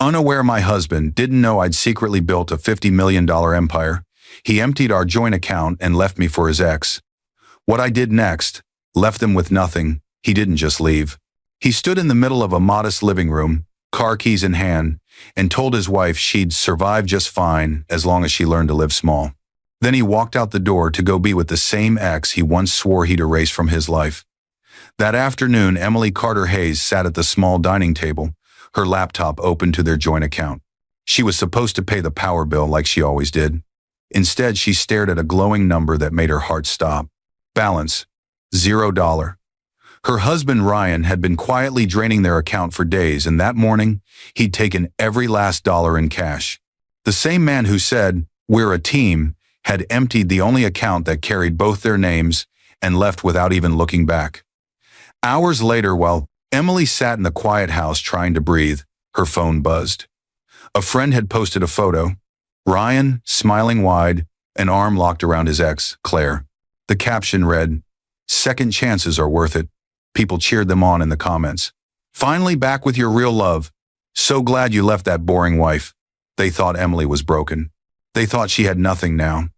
Unaware my husband didn't know I'd secretly built a $50 million empire. He emptied our joint account and left me for his ex. What I did next left them with nothing. He didn't just leave. He stood in the middle of a modest living room, car keys in hand, and told his wife she'd survive just fine as long as she learned to live small. Then he walked out the door to go be with the same ex he once swore he'd erase from his life. That afternoon, Emily Carter Hayes sat at the small dining table, her laptop open to their joint account. She was supposed to pay the power bill like she always did. Instead, she stared at a glowing number that made her heart stop. Balance, $0. Her husband Ryan had been quietly draining their account for days, and that morning, he'd taken every last dollar in cash. The same man who said, "We're a team," had emptied the only account that carried both their names and left without even looking back. Hours later, while Emily sat in the quiet house trying to breathe, her phone buzzed. A friend had posted a photo. Ryan, smiling wide, an arm locked around his ex, Claire. The caption read, "Second chances are worth it." People cheered them on in the comments. "Finally back with your real love. So glad you left that boring wife." They thought Emily was broken. They thought she had nothing now.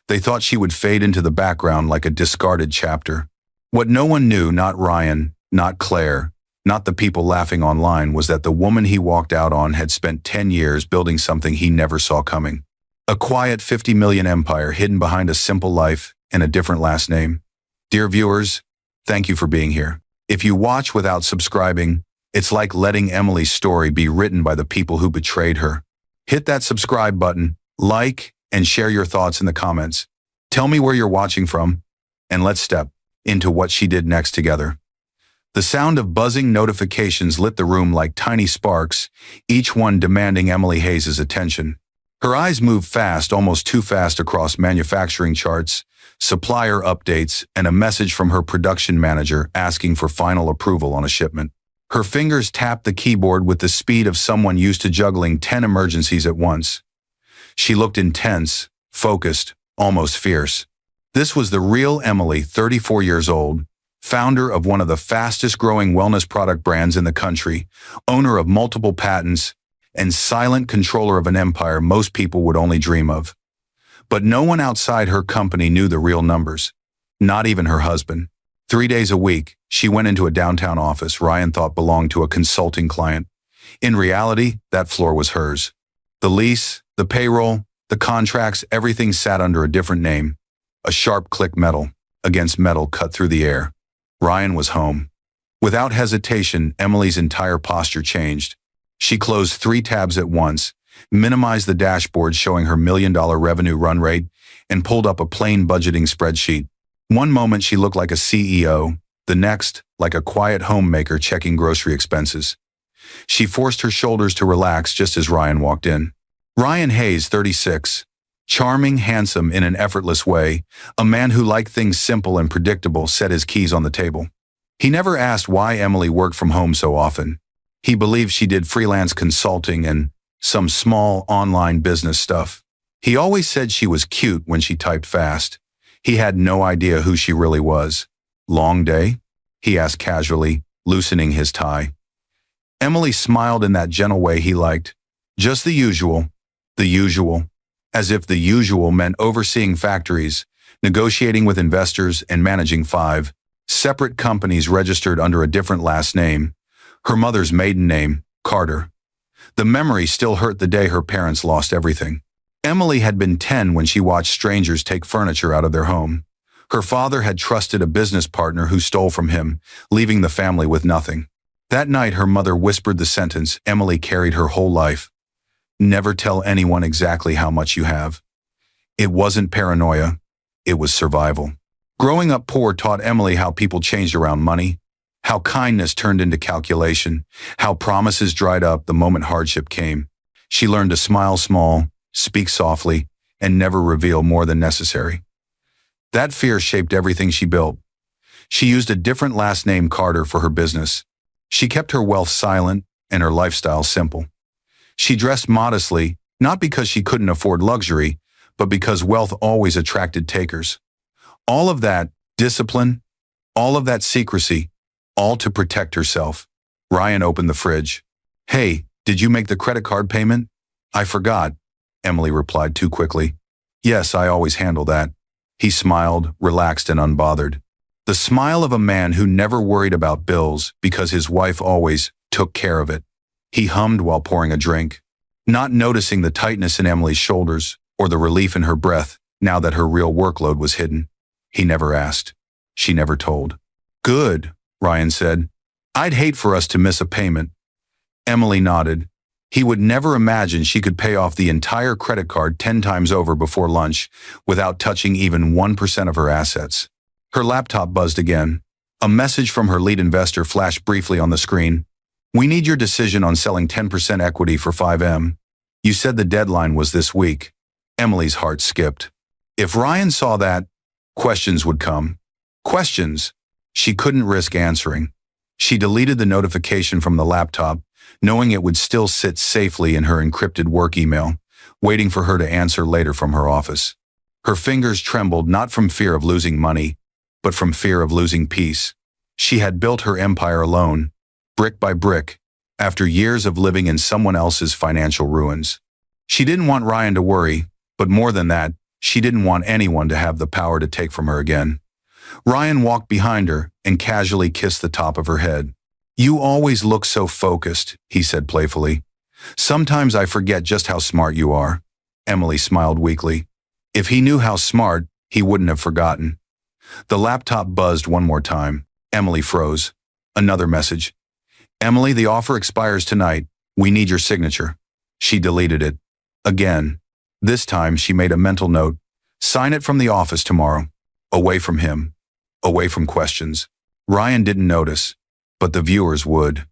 They thought she would fade into the background like a discarded chapter. What no one knew, not Ryan, not Claire, not the people laughing online, was that the woman he walked out on had spent 10 years building something he never saw coming. A quiet 50 million empire hidden behind a simple life and a different last name. Dear viewers, thank you for being here. If you watch without subscribing, it's like letting Emily's story be written by the people who betrayed her. Hit that subscribe button, like, and share your thoughts in the comments. Tell me where you're watching from, and let's step into what she did next together. The sound of buzzing notifications lit the room like tiny sparks, each one demanding Emily Hayes' attention. Her eyes moved fast, almost too fast, across manufacturing charts, supplier updates, and a message from her production manager asking for final approval on a shipment. Her fingers tapped the keyboard with the speed of someone used to juggling 10 emergencies at once. She looked intense, focused, almost fierce. This was the real Emily, 34 years old, founder of one of the fastest-growing wellness product brands in the country, owner of multiple patents, and silent controller of an empire most people would only dream of. But no one outside her company knew the real numbers, not even her husband. 3 days a week, she went into a downtown office Ryan thought belonged to a consulting client. In reality, that floor was hers. The lease, the payroll, the contracts, everything sat under a different name. A sharp click, metal against metal, cut through the air. Ryan was home. Without hesitation, Emily's entire posture changed. She closed 3 tabs at once, minimized the dashboard showing her $1 million revenue run rate, and pulled up a plain budgeting spreadsheet. One moment she looked like a CEO, the next like a quiet homemaker checking grocery expenses. She forced her shoulders to relax just as Ryan walked in. Ryan Hayes, 36. Charming, handsome in an effortless way, a man who liked things simple and predictable, set his keys on the table. He never asked why Emily worked from home so often. He believed she did freelance consulting and some small online business stuff. He always said she was cute when she typed fast. He had no idea who she really was. "Long day?" he asked casually, loosening his tie. Emily smiled in that gentle way he liked. "Just the usual." The usual. As if the usual meant overseeing factories, negotiating with investors, and managing 5 separate companies registered under a different last name. Her mother's maiden name, Carter. The memory still hurt the day her parents lost everything. Emily had been 10 when she watched strangers take furniture out of their home. Her father had trusted a business partner who stole from him, leaving the family with nothing. That night, her mother whispered the sentence Emily carried her whole life. "Never tell anyone exactly how much you have." It wasn't paranoia, it was survival. Growing up poor taught Emily how people changed around money, how kindness turned into calculation, how promises dried up the moment hardship came. She learned to smile small, speak softly, and never reveal more than necessary. That fear shaped everything she built. She used a different last name, Carter, for her business. She kept her wealth silent and her lifestyle simple. She dressed modestly, not because she couldn't afford luxury, but because wealth always attracted takers. All of that discipline, all of that secrecy, all to protect herself. Ryan opened the fridge. "Hey, Did you make the credit card payment? I forgot, Emily replied too quickly. Yes, I always handle that. He smiled, relaxed and unbothered. The smile of a man who never worried about bills because his wife always took care of it. He hummed while pouring a drink, not noticing the tightness in Emily's shoulders or the relief in her breath now that her real workload was hidden. He never asked. She never told. Good, Ryan said. I'd hate for us to miss a payment. Emily nodded. He would never imagine she could pay off the entire credit card 10 times over before lunch without touching even 1% of her assets. Her laptop buzzed again. A message from her lead investor flashed briefly on the screen. We need your decision on selling 10% equity for 5M. You said the deadline was this week. Emily's heart skipped. If Ryan saw that, questions would come. Questions she couldn't risk answering. She deleted the notification from the laptop, knowing it would still sit safely in her encrypted work email, waiting for her to answer later from her office. Her fingers trembled not from fear of losing money, but from fear of losing peace. She had built her empire alone, brick by brick, after years of living in someone else's financial ruins. She didn't want Ryan to worry, but more than that, she didn't want anyone to have the power to take from her again. Ryan walked behind her and casually kissed the top of her head. You always look so focused, he said playfully. Sometimes I forget just how smart you are. Emily smiled weakly. If he knew how smart, he wouldn't have forgotten. The laptop buzzed one more time. Emily froze. Another message. Emily, the offer expires tonight. We need your signature. She deleted it. Again. This time she made a mental note. Sign it from the office tomorrow. Away from him. Away from questions. Ryan didn't notice, but the viewers would.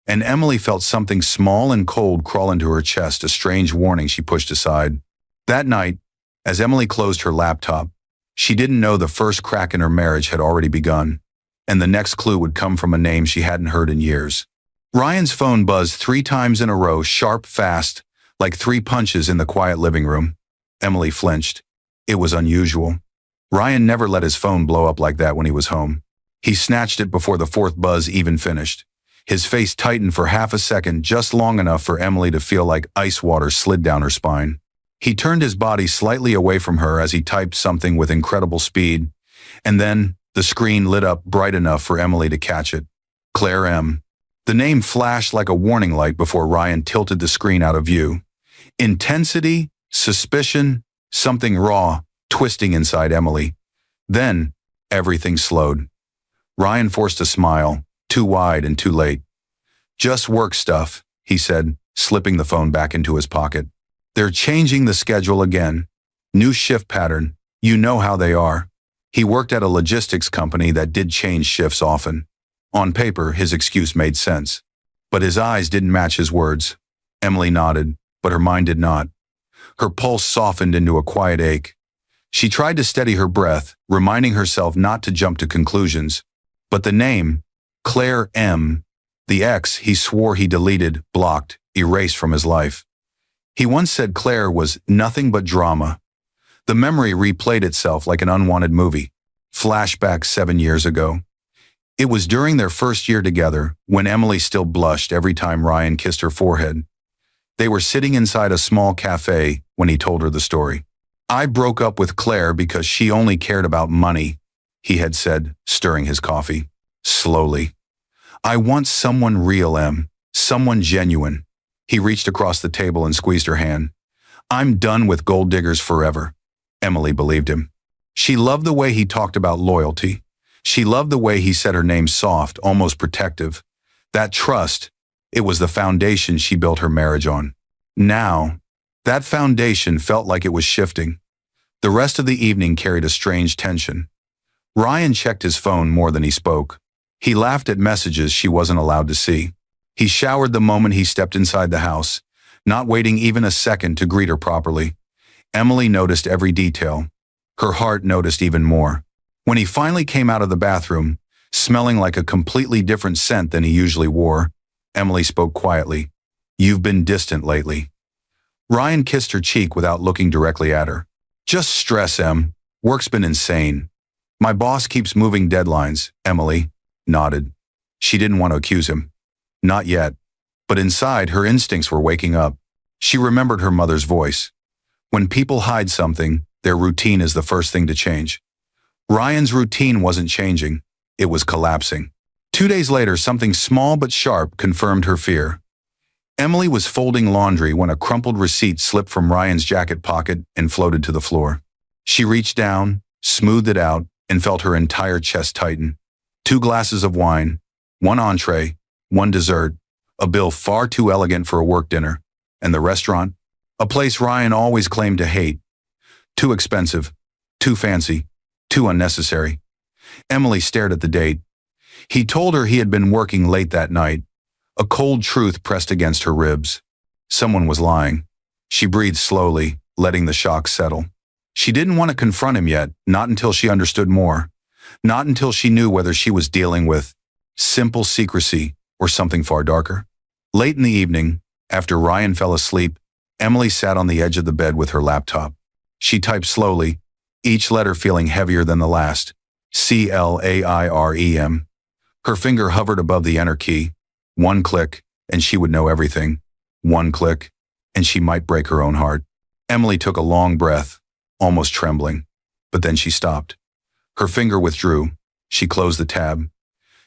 And Emily felt something small and cold crawl into her chest, a strange warning she pushed aside. That night, as Emily closed her laptop, she didn't know the first crack in her marriage had already begun, and the next clue would come from a name she hadn't heard in years. Ryan's phone buzzed 3 times in a row, sharp, fast, like 3 punches in the quiet living room. Emily flinched. It was unusual. Ryan never let his phone blow up like that when he was home. He snatched it before the 4th buzz even finished. His face tightened for half a second, just long enough for Emily to feel like ice water slid down her spine. He turned his body slightly away from her as he typed something with incredible speed, and then the screen lit up bright enough for Emily to catch it. Claire M. The name flashed like a warning light before Ryan tilted the screen out of view. Intensity, suspicion, something raw, twisting inside Emily. Then, everything slowed. Ryan forced a smile, too wide and too late. Just work stuff, he said, slipping the phone back into his pocket. They're changing the schedule again. New shift pattern. You know how they are. He worked at a logistics company that did change shifts often. On paper, his excuse made sense. But his eyes didn't match his words. Emily nodded, but her mind did not. Her pulse softened into a quiet ache. She tried to steady her breath, reminding herself not to jump to conclusions. But the name, Claire M., the ex he swore he deleted, blocked, erased from his life. He once said Claire was nothing but drama. The memory replayed itself like an unwanted movie. Flashback 7 years ago. It was during their first year together, when Emily still blushed every time Ryan kissed her forehead. They were sitting inside a small cafe when he told her the story. I broke up with Claire because she only cared about money, he had said, stirring his coffee. Slowly. I want someone real, Em. Someone genuine. He reached across the table and squeezed her hand. I'm done with gold diggers forever. Emily believed him. She loved the way he talked about loyalty. She loved the way he said her name soft, almost protective. That trust, it was the foundation she built her marriage on. Now, that foundation felt like it was shifting. The rest of the evening carried a strange tension. Ryan checked his phone more than he spoke. He laughed at messages she wasn't allowed to see. He showered the moment he stepped inside the house, not waiting even a second to greet her properly. Emily noticed every detail. Her heart noticed even more. When he finally came out of the bathroom, smelling like a completely different scent than he usually wore, Emily spoke quietly. You've been distant lately. Ryan kissed her cheek without looking directly at her. Just stress, Em. Work's been insane. My boss keeps moving deadlines, Emily nodded. She didn't want to accuse him. Not yet. But inside, her instincts were waking up. She remembered her mother's voice. When people hide something, their routine is the first thing to change. Ryan's routine wasn't changing. It was collapsing. 2 days later, something small but sharp confirmed her fear. Emily was folding laundry when a crumpled receipt slipped from Ryan's jacket pocket and floated to the floor. She reached down, smoothed it out, and felt her entire chest tighten. 2 glasses of wine, 1 entree, 1 dessert, a bill far too elegant for a work dinner, and the restaurant, a place Ryan always claimed to hate. Too expensive, too fancy, too unnecessary. Emily stared at the date. He told her he had been working late that night. A cold truth pressed against her ribs. Someone was lying. She breathed slowly, letting the shock settle. She didn't want to confront him yet, not until she understood more. Not until she knew whether she was dealing with simple secrecy or something far darker. Late in the evening, after Ryan fell asleep, Emily sat on the edge of the bed with her laptop. She typed slowly, each letter feeling heavier than the last. CLAIREM. Her finger hovered above the enter key. 1 click, and she would know everything. 1 click, and she might break her own heart. Emily took a long breath, almost trembling. But then she stopped. Her finger withdrew. She closed the tab.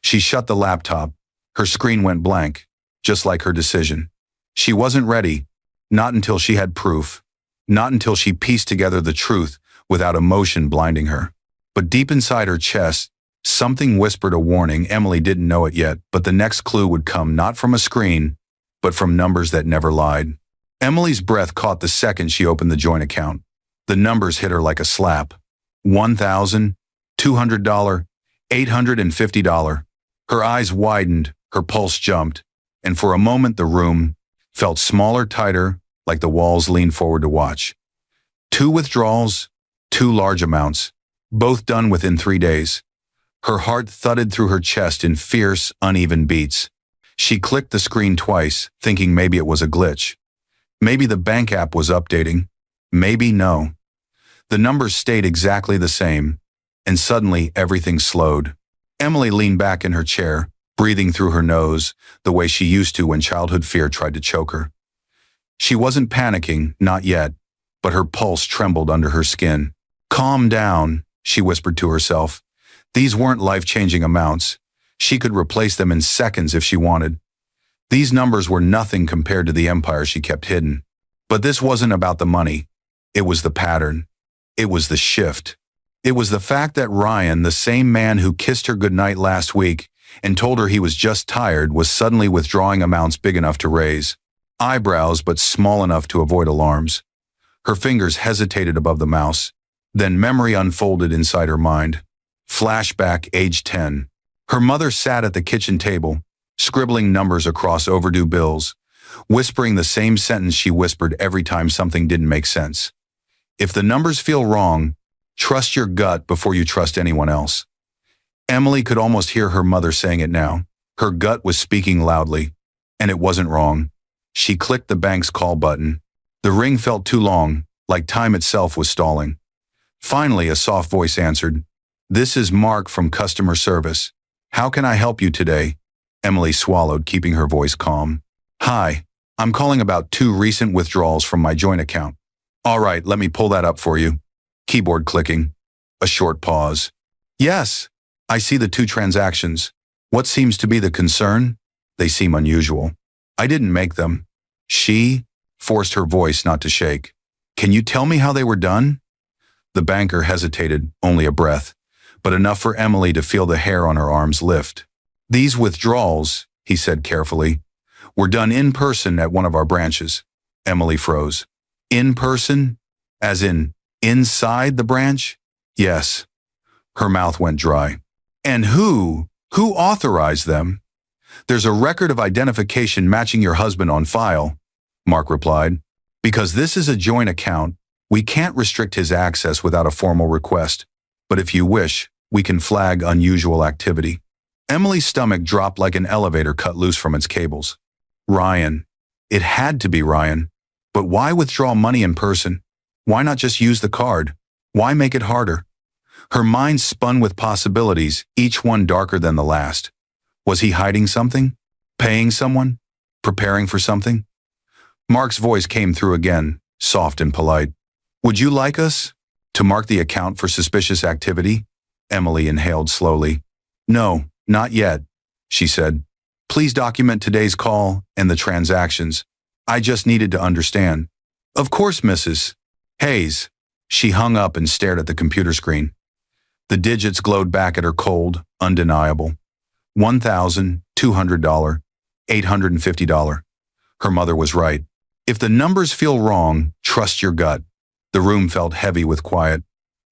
She shut the laptop. Her screen went blank, just like her decision. She wasn't ready, not until she had proof, not until she pieced together the truth without emotion blinding her. But deep inside her chest, something whispered a warning. Emily didn't know it yet, but the next clue would come not from a screen, but from numbers that never lied. Emily's breath caught the second she opened the joint account. The numbers hit her like a slap. $1,200, $850. Her eyes widened, her pulse jumped, and for a moment the room felt smaller, tighter, like the walls leaned forward to watch. 2 withdrawals, 2 large amounts, both done within 3 days. Her heart thudded through her chest in fierce, uneven beats. She clicked the screen twice, thinking maybe it was a glitch. Maybe the bank app was updating. Maybe no. The numbers stayed exactly the same, and suddenly everything slowed. Emily leaned back in her chair, breathing through her nose, the way she used to when childhood fear tried to choke her. She wasn't panicking, not yet, but her pulse trembled under her skin. "Calm down," she whispered to herself. These weren't life-changing amounts. She could replace them in seconds if she wanted. These numbers were nothing compared to the empire she kept hidden. But this wasn't about the money. It was the pattern. It was the shift. It was the fact that Ryan, the same man who kissed her goodnight last week and told her he was just tired, was suddenly withdrawing amounts big enough to raise eyebrows but small enough to avoid alarms. Her fingers hesitated above the mouse. Then memory unfolded inside her mind. Flashback, age 10. Her mother sat at the kitchen table, scribbling numbers across overdue bills, whispering the same sentence she whispered every time something didn't make sense. If the numbers feel wrong, trust your gut before you trust anyone else. Emily could almost hear her mother saying it now. Her gut was speaking loudly, and it wasn't wrong. She clicked the bank's call button. The ring felt too long, like time itself was stalling. Finally, a soft voice answered. "This is Mark from customer service. How can I help you today?" Emily swallowed, keeping her voice calm. "Hi, I'm calling about 2 recent withdrawals from my joint account." "All right, let me pull that up for you." Keyboard clicking. A short pause. "Yes, I see the 2 transactions. What seems to be the concern?" "They seem unusual. I didn't make them." She forced her voice not to shake. "Can you tell me how they were done?" The banker hesitated, only a breath, but enough for Emily to feel the hair on her arms lift. "These withdrawals," he said carefully, "were done in person at one of our branches." Emily froze. "In person? As in, inside the branch?" "Yes." Her mouth went dry. "And who authorized them?" "There's a record of identification matching your husband on file," Mark replied. "Because this is a joint account, we can't restrict his access without a formal request. But if you wish, we can flag unusual activity." Emily's stomach dropped like an elevator cut loose from its cables. Ryan. It had to be Ryan. But why withdraw money in person? Why not just use the card? Why make it harder? Her mind spun with possibilities, each one darker than the last. Was he hiding something? Paying someone? Preparing for something? Mark's voice came through again, soft and polite. Would you like us to mark the account for suspicious activity? Emily inhaled slowly. No, not yet, she said. Please document today's call and the transactions. I just needed to understand. Of course, Mrs. Hayes. She hung up and stared at the computer screen. The digits glowed back at her cold, undeniable. $1,200, $850. Her mother was right. If the numbers feel wrong, trust your gut. The room felt heavy with quiet.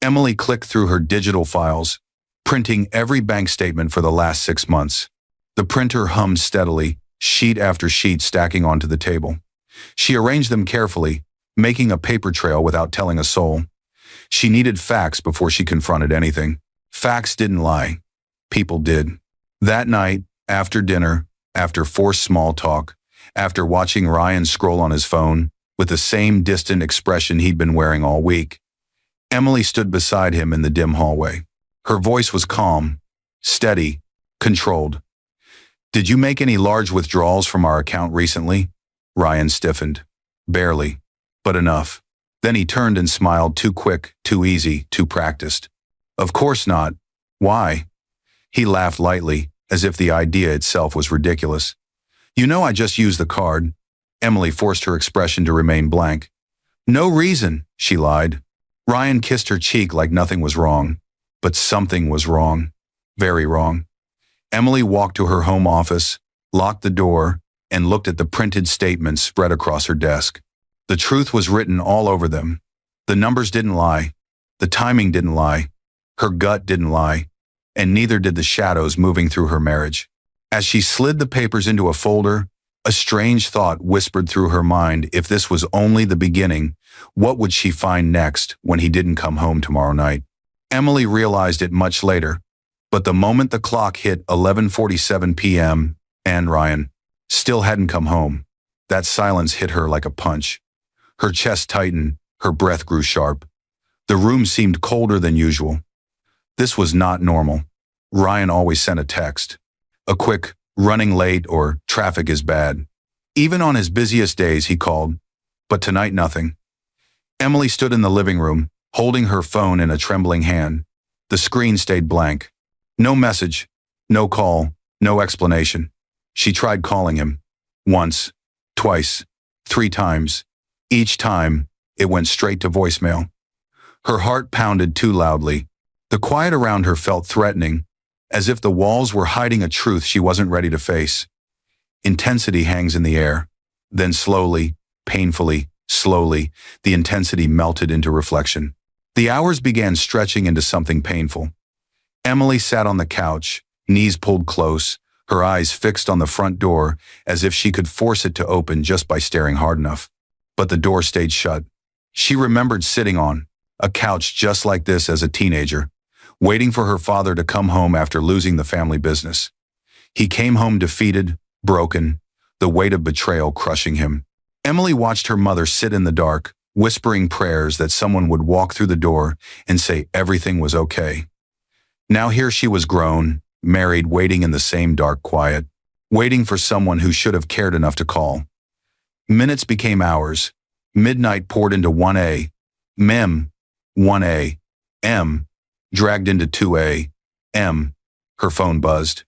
Emily clicked through her digital files, printing every bank statement for the last 6 months. The printer hummed steadily, sheet after sheet stacking onto the table. She arranged them carefully, making a paper trail without telling a soul. She needed facts before she confronted anything. Facts didn't lie. People did. That night, after dinner, after forced small talk, after watching Ryan scroll on his phone, with the same distant expression he'd been wearing all week, Emily stood beside him in the dim hallway. Her voice was calm, steady, controlled. Did you make any large withdrawals from our account recently? Ryan stiffened. Barely, but enough. Then he turned and smiled, too quick, too easy, too practiced. Of course not. Why? He laughed lightly, as if the idea itself was ridiculous. You know I just used the card. Emily forced her expression to remain blank. No reason, she lied. Ryan kissed her cheek like nothing was wrong. But something was wrong. Very wrong. Emily walked to her home office, locked the door, and looked at the printed statements spread across her desk. The truth was written all over them. The numbers didn't lie. The timing didn't lie. Her gut didn't lie. And neither did the shadows moving through her marriage. As she slid the papers into a folder, a strange thought whispered through her mind. If this was only the beginning, what would she find next when he didn't come home tomorrow night? Emily realized it much later, but the moment the clock hit 11:47 p.m. and Ryan still hadn't come home, that silence hit her like a punch. Her chest tightened, her breath grew sharp. The room seemed colder than usual. This was not normal. Ryan always sent a text. A quick, running late, or traffic is bad. Even on his busiest days he called, but tonight nothing. Emily stood in the living room, holding her phone in a trembling hand. The screen stayed blank. No message, no call, no explanation. She tried calling him. Once, twice, 3 times. Each time, it went straight to voicemail. Her heart pounded too loudly. The quiet around her felt threatening, as if the walls were hiding a truth she wasn't ready to face. Intensity hangs in the air. Then slowly, painfully, slowly, the intensity melted into reflection. The hours began stretching into something painful. Emily sat on the couch, knees pulled close, her eyes fixed on the front door as if she could force it to open just by staring hard enough. But the door stayed shut. She remembered sitting on a couch just like this as a teenager, waiting for her father to come home after losing the family business. He came home defeated, broken, the weight of betrayal crushing him. Emily watched her mother sit in the dark, whispering prayers that someone would walk through the door and say everything was okay. Now here she was grown, married, waiting in the same dark quiet, waiting for someone who should have cared enough to call. Minutes became hours. Midnight poured into 1 a.m., 1 a.m., dragged into 2 a.m. Her phone buzzed.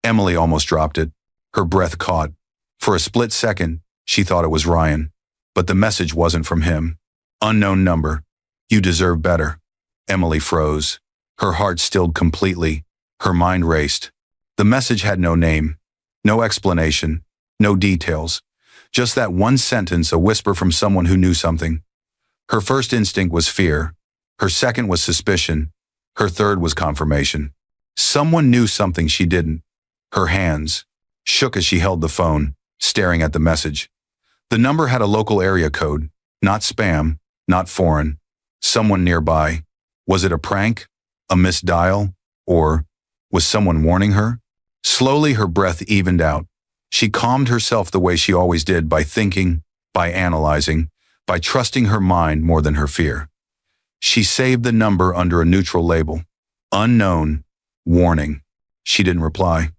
Emily almost dropped it. Her breath caught. For a split second, she thought it was Ryan. But the message wasn't from him. Unknown number. You deserve better. Emily froze. Her heart stilled completely. Her mind raced. The message had no name, no explanation, no details. Just that one sentence, a whisper from someone who knew something. Her first instinct was fear. Her second was suspicion. Her third was confirmation. Someone knew something she didn't. Her hands shook as she held the phone, staring at the message. The number had a local area code, not spam, not foreign. Someone nearby. Was it a prank? A missed dial? Or was someone warning her? Slowly her breath evened out. She calmed herself the way she always did, by thinking, by analyzing, by trusting her mind more than her fear. She saved the number under a neutral label. Unknown. Warning. She didn't reply.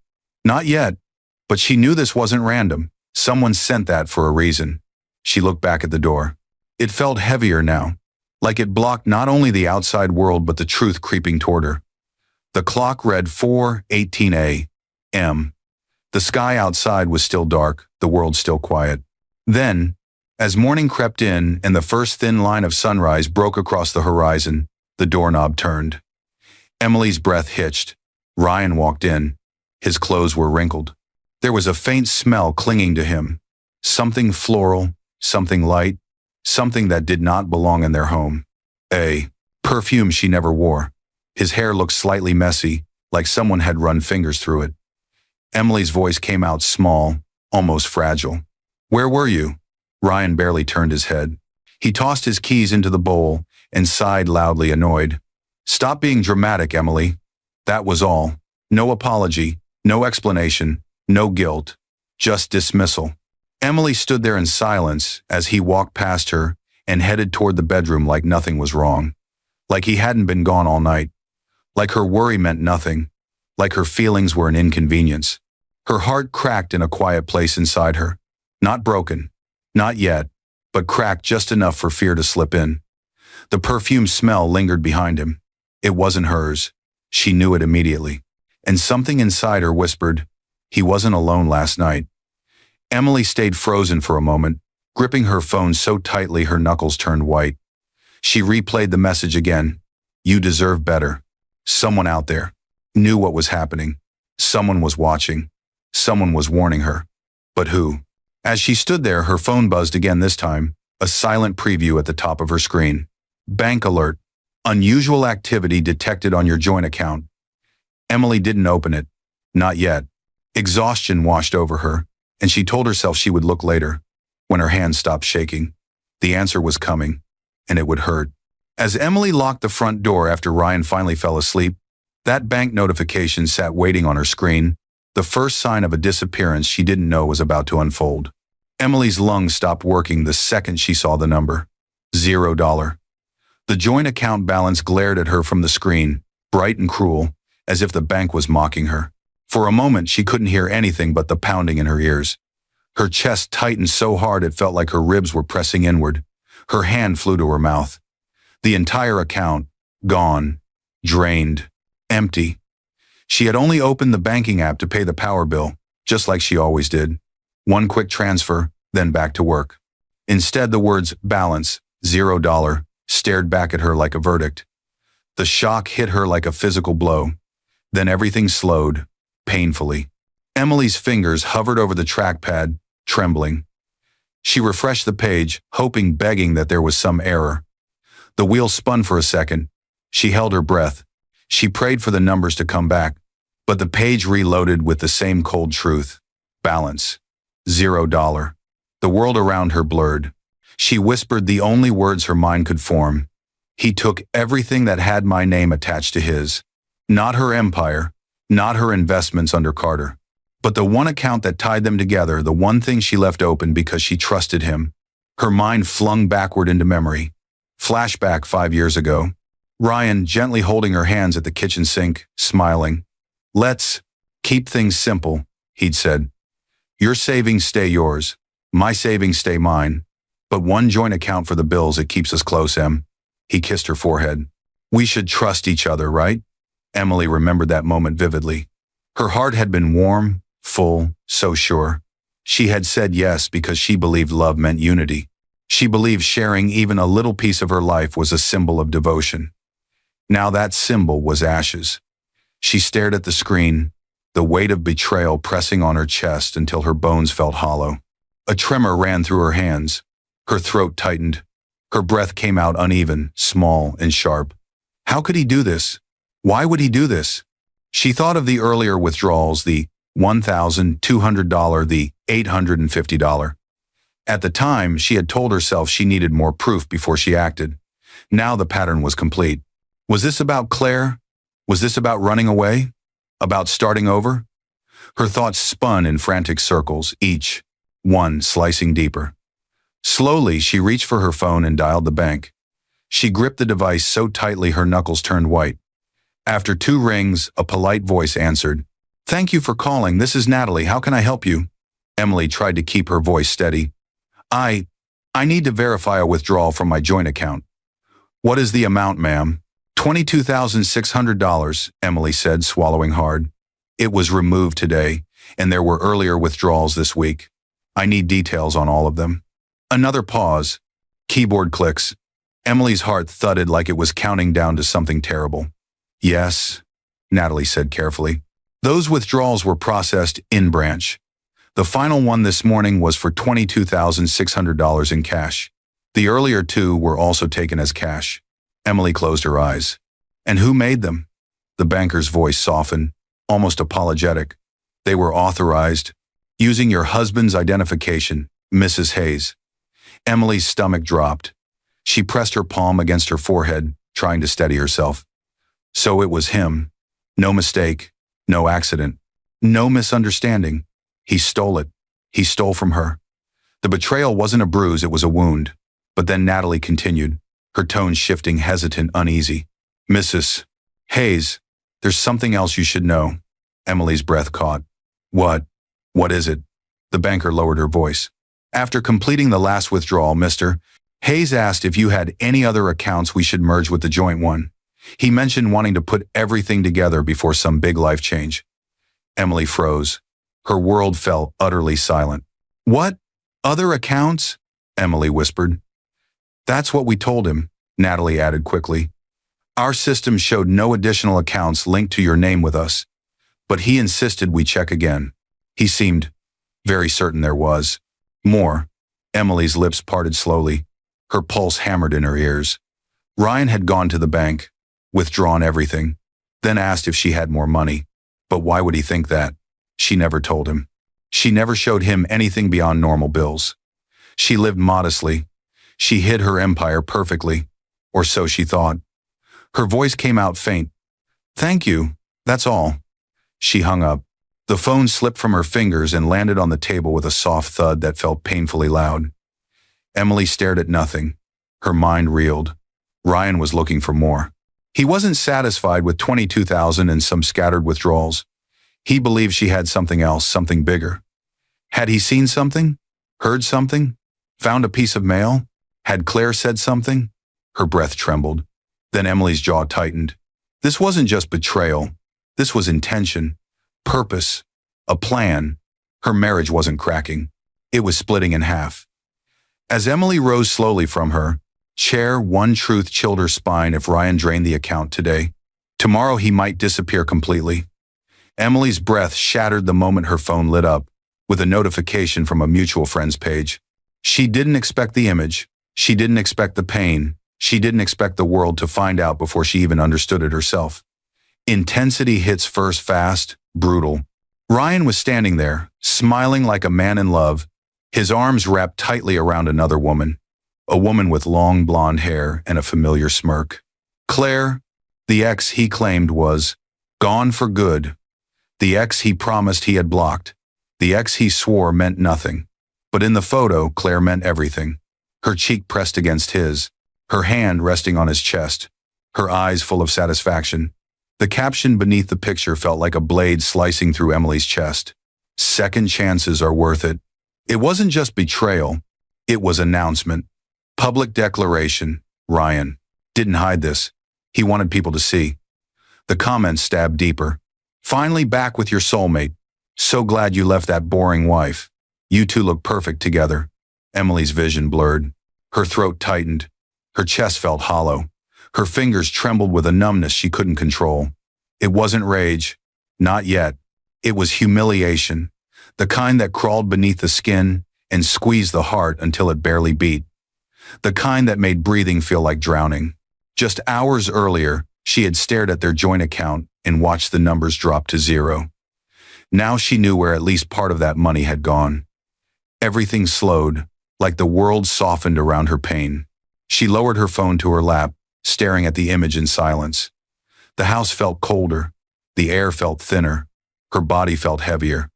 Not yet, but she knew this wasn't random. Someone sent that for a reason. She looked back at the door. It felt heavier now, like it blocked not only the outside world but the truth creeping toward her. The clock read 4:18 a.m. The sky outside was still dark, the world still quiet. Then, as morning crept in and the first thin line of sunrise broke across the horizon, the doorknob turned. Emily's breath hitched. Ryan walked in. His clothes were wrinkled. There was a faint smell clinging to him. Something floral, something light, something that did not belong in their home. A perfume she never wore. His hair looked slightly messy, like someone had run fingers through it. Emily's voice came out small, almost fragile. "Where were you?" Ryan barely turned his head. He tossed his keys into the bowl and sighed loudly, annoyed. "Stop being dramatic, Emily." That was all. No apology, no explanation, no guilt, just dismissal. Emily stood there in silence as he walked past her and headed toward the bedroom like nothing was wrong. Like he hadn't been gone all night. Like her worry meant nothing. Like her feelings were an inconvenience. Her heart cracked in a quiet place inside her. Not broken. Not yet, but cracked just enough for fear to slip in. The perfume smell lingered behind him. It wasn't hers. She knew it immediately. And something inside her whispered, he wasn't alone last night. Emily stayed frozen for a moment, gripping her phone so tightly her knuckles turned white. She replayed the message again. You deserve better. Someone out there knew what was happening. Someone was watching. Someone was warning her. But who? As she stood there, her phone buzzed again this time, a silent preview at the top of her screen. Bank alert. Unusual activity detected on your joint account. Emily didn't open it. Not yet. Exhaustion washed over her, and she told herself she would look later, when her hands stopped shaking. The answer was coming, and it would hurt. As Emily locked the front door after Ryan finally fell asleep, that bank notification sat waiting on her screen, the first sign of a disappearance she didn't know was about to unfold. Emily's lungs stopped working the second she saw the number. $0. The joint account balance glared at her from the screen, bright and cruel, as if the bank was mocking her. For a moment, she couldn't hear anything but the pounding in her ears. Her chest tightened so hard it felt like her ribs were pressing inward. Her hand flew to her mouth. The entire account, gone, drained, empty. She had only opened the banking app to pay the power bill, just like she always did. One quick transfer, then back to work. Instead, the words balance, $0, stared back at her like a verdict. The shock hit her like a physical blow. Then everything slowed, painfully. Emily's fingers hovered over the trackpad, trembling. She refreshed the page, hoping, begging that there was some error. The wheel spun for a second. She held her breath. She prayed for the numbers to come back, but the page reloaded with the same cold truth. Balance. $0. The world around her blurred. She whispered the only words her mind could form. He took everything that had my name attached to his. Not her empire, not her investments under Carter, but the one account that tied them together, the one thing she left open because she trusted him. Her mind flung backward into memory. Flashback 5 years ago. Ryan gently holding her hands at the kitchen sink, smiling. Let's keep things simple, he'd said. Your savings stay yours. My savings stay mine. But one joint account for the bills, it keeps us close, Em. He kissed her forehead. We should trust each other, right? Emily remembered that moment vividly. Her heart had been warm, full, so sure. She had said yes because she believed love meant unity. She believed sharing even a little piece of her life was a symbol of devotion. Now that symbol was ashes. She stared at the screen, the weight of betrayal pressing on her chest until her bones felt hollow. A tremor ran through her hands. Her throat tightened. Her breath came out uneven, small, and sharp. How could he do this? Why would he do this? She thought of the earlier withdrawals, the $1,200, the $850. At the time, she had told herself she needed more proof before she acted. Now the pattern was complete. Was this about Claire? Was this about running away? About starting over? Her thoughts spun in frantic circles, each one slicing deeper. Slowly, she reached for her phone and dialed the bank. She gripped the device so tightly her knuckles turned white. After 2 rings, a polite voice answered. Thank you for calling. This is Natalie. How can I help you? Emily tried to keep her voice steady. I need to verify a withdrawal from my joint account. What is the amount, ma'am? $22,600, Emily said, swallowing hard. It was removed today, and there were earlier withdrawals this week. I need details on all of them. Another pause. Keyboard clicks. Emily's heart thudded like it was counting down to something terrible. Yes, Natalie said carefully. Those withdrawals were processed in branch. The final one this morning was for $22,600 in cash. The earlier two were also taken as cash. Emily closed her eyes. And who made them? The banker's voice softened, almost apologetic. They were authorized, using your husband's identification, Mrs. Hayes. Emily's stomach dropped. She pressed her palm against her forehead, trying to steady herself. So it was him. No mistake, no accident, no misunderstanding. He stole it. He stole from her. The betrayal wasn't a bruise, it was a wound. But then Natalie continued, her tone shifting, hesitant, uneasy. Mrs. Hayes, there's something else you should know. Emily's breath caught. What? What is it? The banker lowered her voice. After completing the last withdrawal, Mr. Hayes asked if you had any other accounts we should merge with the joint one. He mentioned wanting to put everything together before some big life change. Emily froze. Her world fell utterly silent. What? Other accounts? Emily whispered. That's what we told him, Natalie added quickly. Our system showed no additional accounts linked to your name with us, but he insisted we check again. He seemed very certain there was more. Emily's lips parted slowly. Her pulse hammered in her ears. Ryan had gone to the bank, withdrawn everything, then asked if she had more money. But why would he think that? She never told him. She never showed him anything beyond normal bills. She lived modestly. She hid her empire perfectly, or so she thought. Her voice came out faint. Thank you, that's all. She hung up. The phone slipped from her fingers and landed on the table with a soft thud that felt painfully loud. Emily stared at nothing. Her mind reeled. Ryan was looking for more. He wasn't satisfied with $22,000 and some scattered withdrawals. He believed she had something else, something bigger. Had he seen something? Heard something? Found a piece of mail? Had Claire said something? Her breath trembled. Then Emily's jaw tightened. This wasn't just betrayal. This was intention, purpose, a plan. Her marriage wasn't cracking. It was splitting in half. As Emily rose slowly from her chair, one truth chilled her spine. If Ryan drained the account today, tomorrow he might disappear completely. Emily's breath shattered the moment her phone lit up with a notification from a mutual friends page. She didn't expect the image. She didn't expect the pain. She didn't expect the world to find out before she even understood it herself. Intensity hits first, fast, brutal. Ryan was standing there, smiling like a man in love, his arms wrapped tightly around another woman, a woman with long blonde hair and a familiar smirk. Claire, the ex he claimed was gone for good. The ex he promised he had blocked. The ex he swore meant nothing. But in the photo, Claire meant everything. Her cheek pressed against his, her hand resting on his chest, her eyes full of satisfaction. The caption beneath the picture felt like a blade slicing through Emily's chest. Second chances are worth it. It wasn't just betrayal. It was announcement. Public declaration. Ryan didn't hide this. He wanted people to see. The comments stabbed deeper. Finally back with your soulmate. So glad you left that boring wife. You two look perfect together. Emily's vision blurred. Her throat tightened. Her chest felt hollow. Her fingers trembled with a numbness she couldn't control. It wasn't rage. Not yet. It was humiliation. The kind that crawled beneath the skin and squeezed the heart until it barely beat. The kind that made breathing feel like drowning. Just hours earlier, she had stared at their joint account and watched the numbers drop to zero. Now she knew where at least part of that money had gone. Everything slowed, like the world softened around her pain. She lowered her phone to her lap, staring at the image in silence. The house felt colder. The air felt thinner. Her body felt heavier.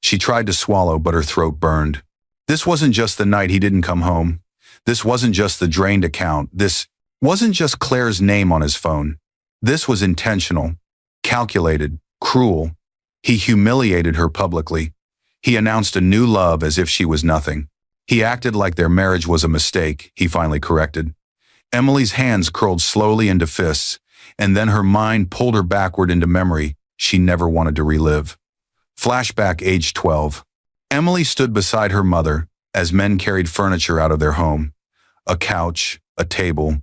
She tried to swallow, but her throat burned. This wasn't just the night he didn't come home. This wasn't just the drained account. This wasn't just Claire's name on his phone. This was intentional, calculated, cruel. He humiliated her publicly. He announced a new love as if she was nothing. He acted like their marriage was a mistake, he finally corrected. Emily's hands curled slowly into fists, and then her mind pulled her backward into memory she never wanted to relive. Flashback, age 12. Emily stood beside her mother as men carried furniture out of their home. A couch, a table,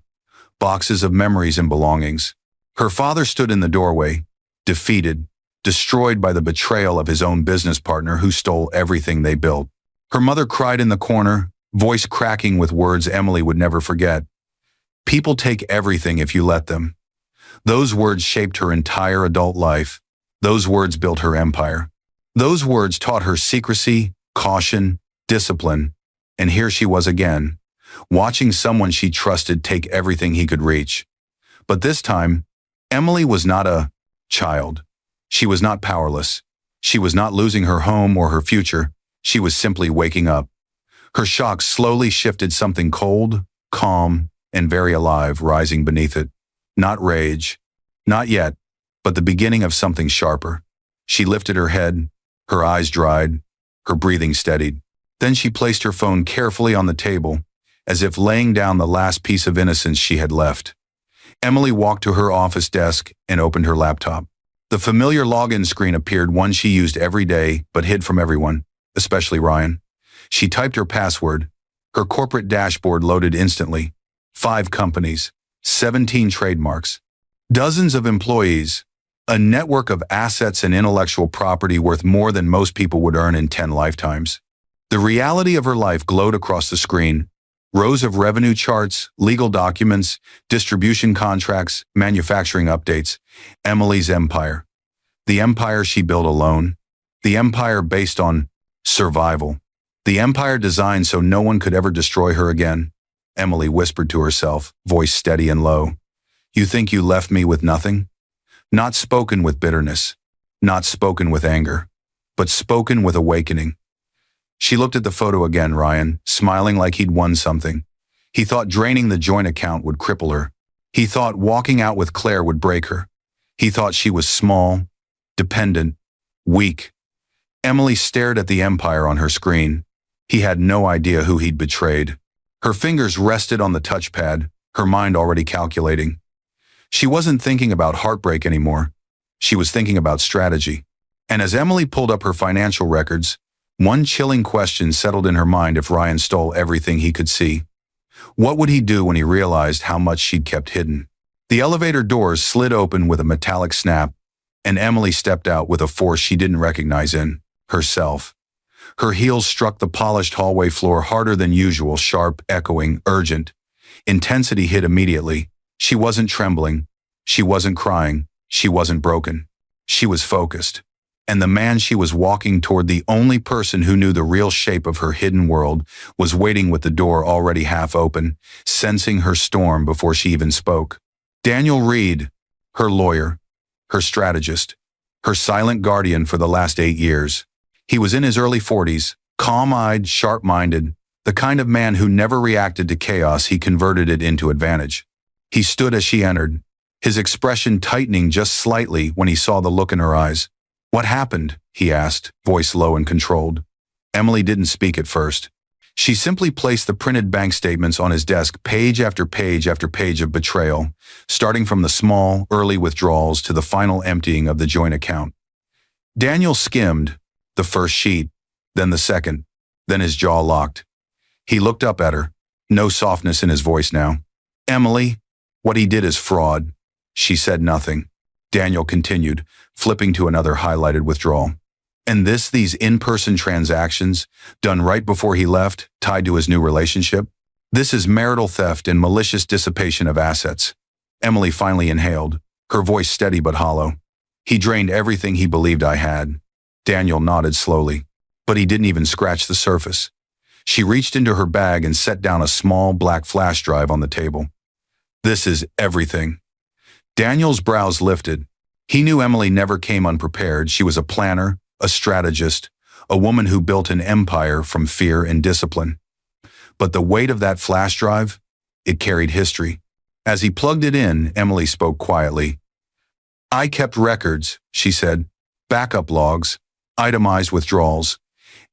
boxes of memories and belongings. Her father stood in the doorway, defeated, destroyed by the betrayal of his own business partner who stole everything they built. Her mother cried in the corner, voice cracking with words Emily would never forget. People take everything if you let them. Those words shaped her entire adult life. Those words built her empire. Those words taught her secrecy, caution, discipline. And here she was again, watching someone she trusted take everything he could reach. But this time, Emily was not a child. She was not powerless. She was not losing her home or her future. She was simply waking up. Her shock slowly shifted something cold, calm, and very alive rising beneath it. Not rage, not yet, but the beginning of something sharper. She lifted her head, her eyes dried, her breathing steadied. Then she placed her phone carefully on the table, as if laying down the last piece of innocence she had left. Emily walked to her office desk and opened her laptop. The familiar login screen appeared, one she used every day but hid from everyone, especially Ryan. She typed her password. Her corporate dashboard loaded instantly. 5 companies, 17 trademarks, dozens of employees, a network of assets and intellectual property worth more than most people would earn in 10 lifetimes. The reality of her life glowed across the screen. Rows of revenue charts, legal documents, distribution contracts, manufacturing updates. Emily's empire. The empire she built alone. The empire based on survival. The empire designed so no one could ever destroy her again. Emily whispered to herself, voice steady and low. You think you left me with nothing? Not spoken with bitterness, not spoken with anger, but spoken with awakening. She looked at the photo again, Ryan, smiling like he'd won something. He thought draining the joint account would cripple her. He thought walking out with Claire would break her. He thought she was small, dependent, weak. Emily stared at the empire on her screen. He had no idea who he'd betrayed. Her fingers rested on the touchpad, her mind already calculating. She wasn't thinking about heartbreak anymore. She was thinking about strategy. And as Emily pulled up her financial records, one chilling question settled in her mind. If Ryan stole everything he could see, what would he do when he realized how much she'd kept hidden? The elevator doors slid open with a metallic snap, and Emily stepped out with a force she didn't recognize in herself. Her heels struck the polished hallway floor harder than usual, sharp, echoing, urgent. Intensity hit immediately. She wasn't trembling. She wasn't crying. She wasn't broken. She was focused. And the man she was walking toward, the only person who knew the real shape of her hidden world, was waiting with the door already half open, sensing her storm before she even spoke. Daniel Reed, her lawyer, her strategist, her silent guardian for the last 8 years. He was in his early 40s, calm-eyed, sharp-minded, the kind of man who never reacted to chaos, he converted it into advantage. He stood as she entered, his expression tightening just slightly when he saw the look in her eyes. What happened? He asked, voice low and controlled. Emily didn't speak at first. She simply placed the printed bank statements on his desk, page after page after page of betrayal, starting from the small, early withdrawals to the final emptying of the joint account. Daniel skimmed the first sheet, then the second, then his jaw locked. He looked up at her, no softness in his voice now. Emily, what he did is fraud. She said nothing. Daniel continued, flipping to another highlighted withdrawal. And these in-person transactions, done right before he left, tied to his new relationship? This is marital theft and malicious dissipation of assets. Emily finally inhaled, her voice steady but hollow. He drained everything he believed I had. Daniel nodded slowly, but he didn't even scratch the surface. She reached into her bag and set down a small black flash drive on the table. This is everything. Daniel's brows lifted. He knew Emily never came unprepared. She was a planner, a strategist, a woman who built an empire from fear and discipline. But the weight of that flash drive, it carried history. As he plugged it in, Emily spoke quietly. I kept records, she said, backup logs, itemized withdrawals.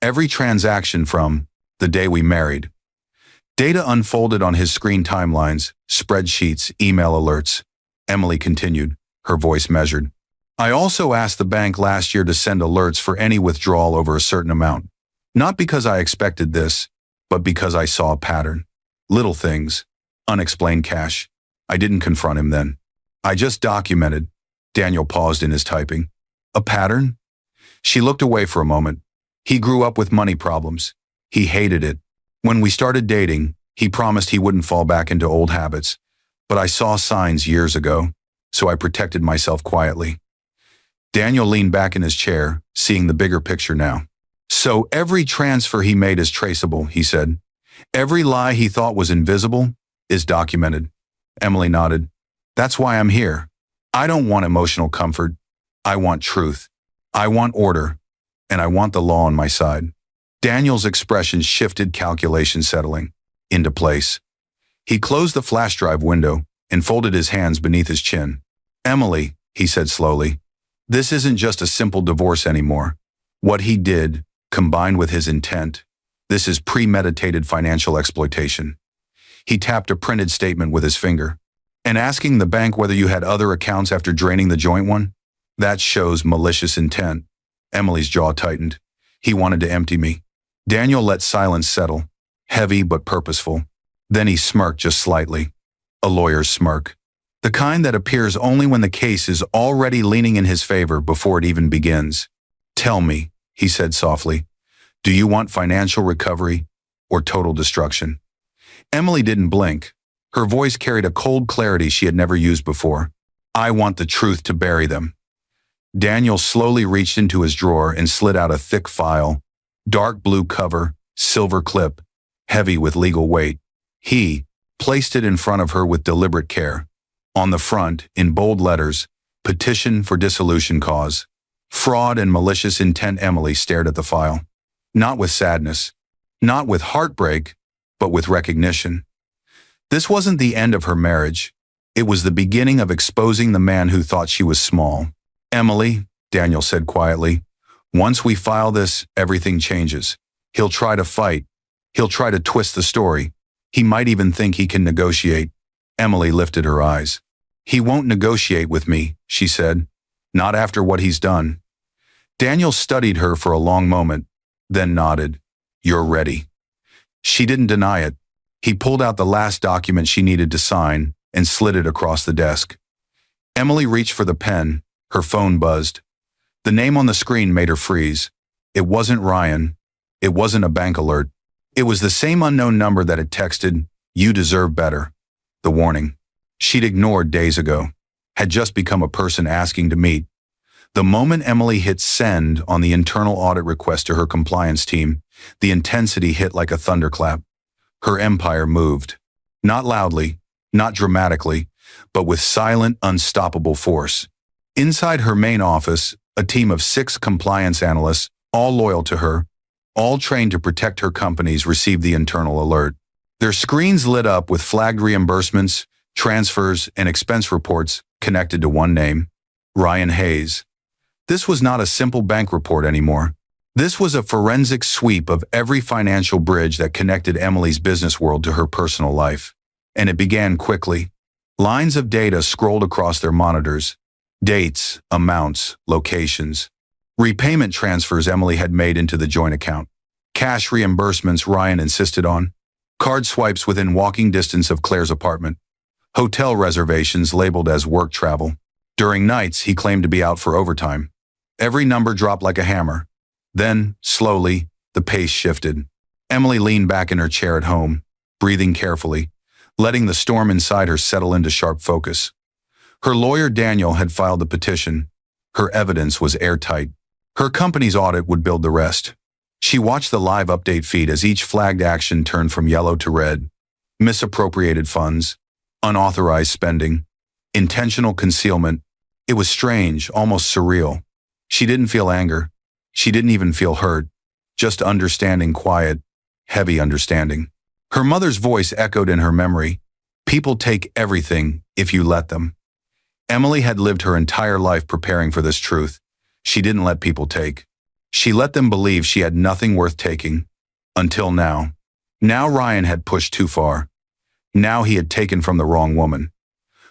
Every transaction from the day we married. Data unfolded on his screen timelines, spreadsheets, email alerts. Emily continued, her voice measured. I also asked the bank last year to send alerts for any withdrawal over a certain amount. Not because I expected this, but because I saw a pattern. Little things. Unexplained cash. I didn't confront him then. I just documented. Daniel paused in his typing. A pattern? She looked away for a moment. He grew up with money problems. He hated it. When we started dating, he promised he wouldn't fall back into old habits. But I saw signs years ago, so I protected myself quietly. Daniel leaned back in his chair, seeing the bigger picture now. So every transfer he made is traceable, he said. Every lie he thought was invisible is documented. Emily nodded. That's why I'm here. I don't want emotional comfort. I want truth. I want order. And I want the law on my side. Daniel's expression shifted, calculation settling into place. He closed the flash drive window and folded his hands beneath his chin. Emily, he said slowly, this isn't just a simple divorce anymore. What he did, combined with his intent, this is premeditated financial exploitation. He tapped a printed statement with his finger. And asking the bank whether you had other accounts after draining the joint one? That shows malicious intent. Emily's jaw tightened. He wanted to empty me. Daniel let silence settle, heavy but purposeful. Then he smirked just slightly. A lawyer's smirk. The kind that appears only when the case is already leaning in his favor before it even begins. Tell me, he said softly, do you want financial recovery or total destruction? Emily didn't blink. Her voice carried a cold clarity she had never used before. I want the truth to bury them. Daniel slowly reached into his drawer and slid out a thick file, dark blue cover, silver clip, heavy with legal weight. He placed it in front of her with deliberate care. On the front, in bold letters, petition for dissolution cause. Fraud and malicious intent. Emily stared at the file. Not with sadness, not with heartbreak, but with recognition. This wasn't the end of her marriage. It was the beginning of exposing the man who thought she was small. Emily, Daniel said quietly, once we file this, everything changes. He'll try to fight. He'll try to twist the story. He might even think he can negotiate. Emily lifted her eyes. He won't negotiate with me, she said. Not after what he's done. Daniel studied her for a long moment, then nodded. You're ready. She didn't deny it. He pulled out the last document she needed to sign and slid it across the desk. Emily reached for the pen. Her phone buzzed. The name on the screen made her freeze. It wasn't Ryan. It wasn't a bank alert. It was the same unknown number that had texted, "You deserve better." The warning she'd ignored days ago had just become a person asking to meet. The moment Emily hit send on the internal audit request to her compliance team, the intensity hit like a thunderclap. Her empire moved. Not loudly, not dramatically, but with silent, unstoppable force. Inside her main office, a team of 6 compliance analysts, all loyal to her, all trained to protect her companies, received the internal alert. Their screens lit up with flagged reimbursements, transfers, and expense reports connected to one name, Ryan Hayes. This was not a simple bank report anymore. This was a forensic sweep of every financial bridge that connected Emily's business world to her personal life. And it began quickly. Lines of data scrolled across their monitors. Dates, amounts, locations. Repayment transfers Emily had made into the joint account. Cash reimbursements Ryan insisted on. Card swipes within walking distance of Claire's apartment. Hotel reservations labeled as work travel. During nights, he claimed to be out for overtime. Every number dropped like a hammer. Then, slowly, the pace shifted. Emily leaned back in her chair at home, breathing carefully, letting the storm inside her settle into sharp focus. Her lawyer Daniel had filed the petition. Her evidence was airtight. Her company's audit would build the rest. She watched the live update feed as each flagged action turned from yellow to red. Misappropriated funds, unauthorized spending, intentional concealment. It was strange, almost surreal. She didn't feel anger. She didn't even feel hurt. Just understanding, quiet, heavy understanding. Her mother's voice echoed in her memory. People take everything if you let them. Emily had lived her entire life preparing for this truth. She didn't let people take. She let them believe she had nothing worth taking. Until now. Now Ryan had pushed too far. Now he had taken from the wrong woman.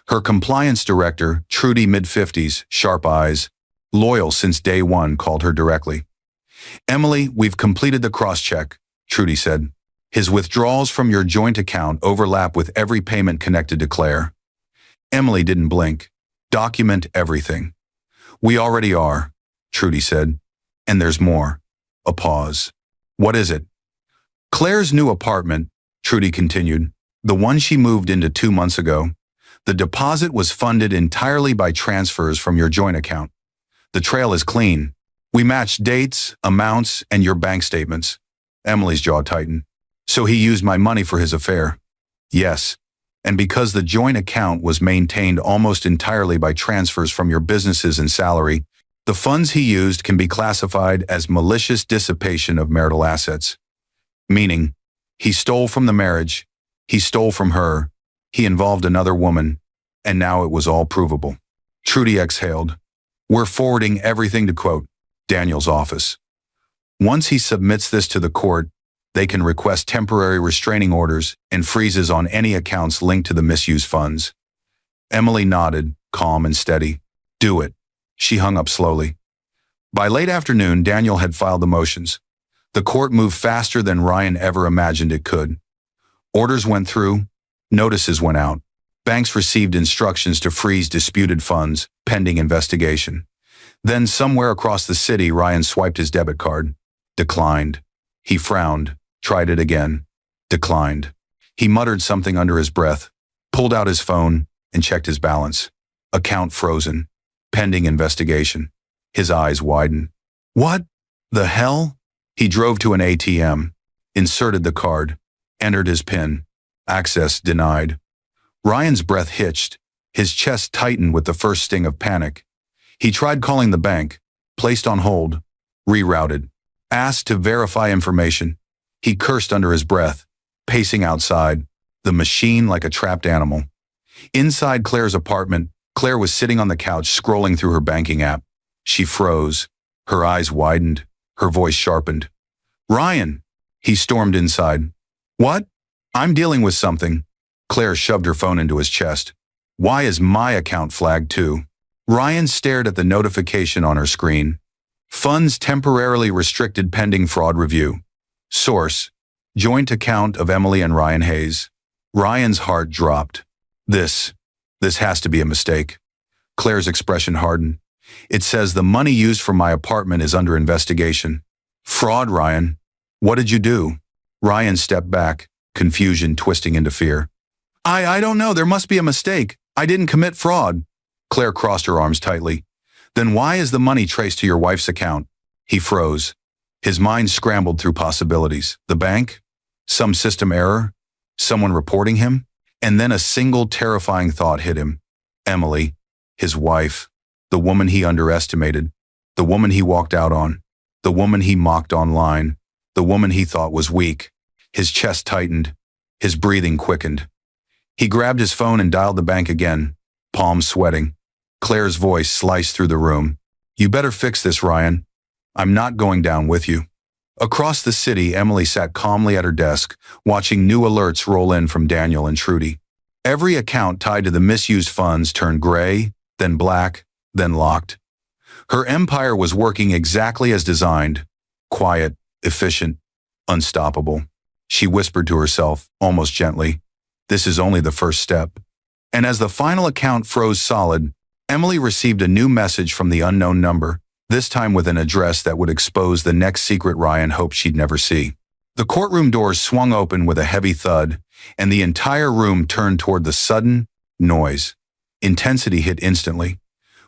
Her compliance director, Trudy, mid-50s, sharp eyes, loyal since day one, called her directly. "Emily, we've completed the cross-check," Trudy said. "His withdrawals from your joint account overlap with every payment connected to Claire." Emily didn't blink. "Document everything." "We already are," Trudy said. "And there's more." A pause. "What is it?" "Claire's new apartment," Trudy continued, "the one she moved into 2 months ago. The deposit was funded entirely by transfers from your joint account. The trail is clean. We matched dates, amounts, and your bank statements." Emily's jaw tightened. "So he used my money for his affair?" "Yes. And because the joint account was maintained almost entirely by transfers from your businesses and salary, the funds he used can be classified as malicious dissipation of marital assets. Meaning, he stole from the marriage, he stole from her, he involved another woman, and now it was all provable." Trudy exhaled. "We're forwarding everything to," quote, "Daniel's office. Once he submits this to the court, they can request temporary restraining orders and freezes on any accounts linked to the misused funds." Emily nodded, calm and steady. "Do it." She hung up slowly. By late afternoon, Daniel had filed the motions. The court moved faster than Ryan ever imagined it could. Orders went through, notices went out. Banks received instructions to freeze disputed funds, pending investigation. Then somewhere across the city, Ryan swiped his debit card. Declined. He frowned, tried it again. Declined. He muttered something under his breath, pulled out his phone, and checked his balance. Account frozen. Pending investigation. His eyes widened. What the hell? He drove to an ATM, inserted the card, entered his PIN. Access denied. Ryan's breath hitched. His chest tightened with the first sting of panic. He tried calling the bank, placed on hold, rerouted, asked to verify information. He cursed under his breath, pacing outside, the machine like a trapped animal. Inside Claire's apartment, Claire was sitting on the couch scrolling through her banking app. She froze. Her eyes widened. Her voice sharpened. "Ryan!" He stormed inside. "What?" "I'm dealing with something." Claire shoved her phone into his chest. "Why is my account flagged too?" Ryan stared at the notification on her screen. Funds temporarily restricted pending fraud review. Source: joint account of Emily and Ryan Hayes. Ryan's heart dropped. This has to be a mistake. Claire's expression hardened. "It says the money used for my apartment is under investigation." "Fraud, Ryan. What did you do?" Ryan stepped back, confusion twisting into fear. I don't know. There must be a mistake. I didn't commit fraud." Claire crossed her arms tightly. "Then why is the money traced to your wife's account?" He froze. His mind scrambled through possibilities. The bank? Some system error? Someone reporting him? And then a single terrifying thought hit him. Emily, his wife, the woman he underestimated, the woman he walked out on, the woman he mocked online, the woman he thought was weak. His chest tightened. His breathing quickened. He grabbed his phone and dialed the bank again, palms sweating. Claire's voice sliced through the room. "You better fix this, Ryan. I'm not going down with you." Across the city, Emily sat calmly at her desk, watching new alerts roll in from Daniel and Trudy. Every account tied to the misused funds turned gray, then black, then locked. Her empire was working exactly as designed. Quiet, efficient, unstoppable. She whispered to herself, almost gently, "This is only the first step." And as the final account froze solid, Emily received a new message from the unknown number, this time with an address that would expose the next secret Ryan hoped she'd never see. The courtroom doors swung open with a heavy thud, and the entire room turned toward the sudden noise. Intensity hit instantly.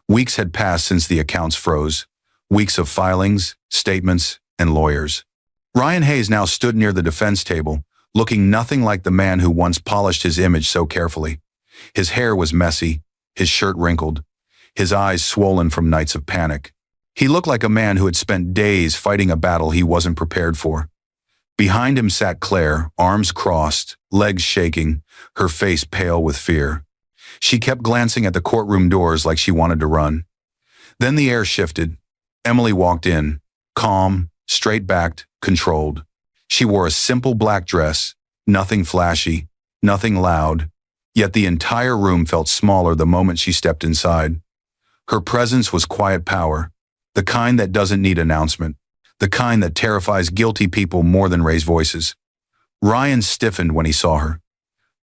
Weeks had passed since the accounts froze. Weeks of filings, statements, and lawyers. Ryan Hayes now stood near the defense table, looking nothing like the man who once polished his image so carefully. His hair was messy, his shirt wrinkled, his eyes swollen from nights of panic. He looked like a man who had spent days fighting a battle he wasn't prepared for. Behind him sat Claire, arms crossed, legs shaking, her face pale with fear. She kept glancing at the courtroom doors like she wanted to run. Then the air shifted. Emily walked in, calm, straight-backed, controlled. She wore a simple black dress, nothing flashy, nothing loud, yet the entire room felt smaller the moment she stepped inside. Her presence was quiet power, the kind that doesn't need announcement, the kind that terrifies guilty people more than raised voices. Ryan stiffened when he saw her.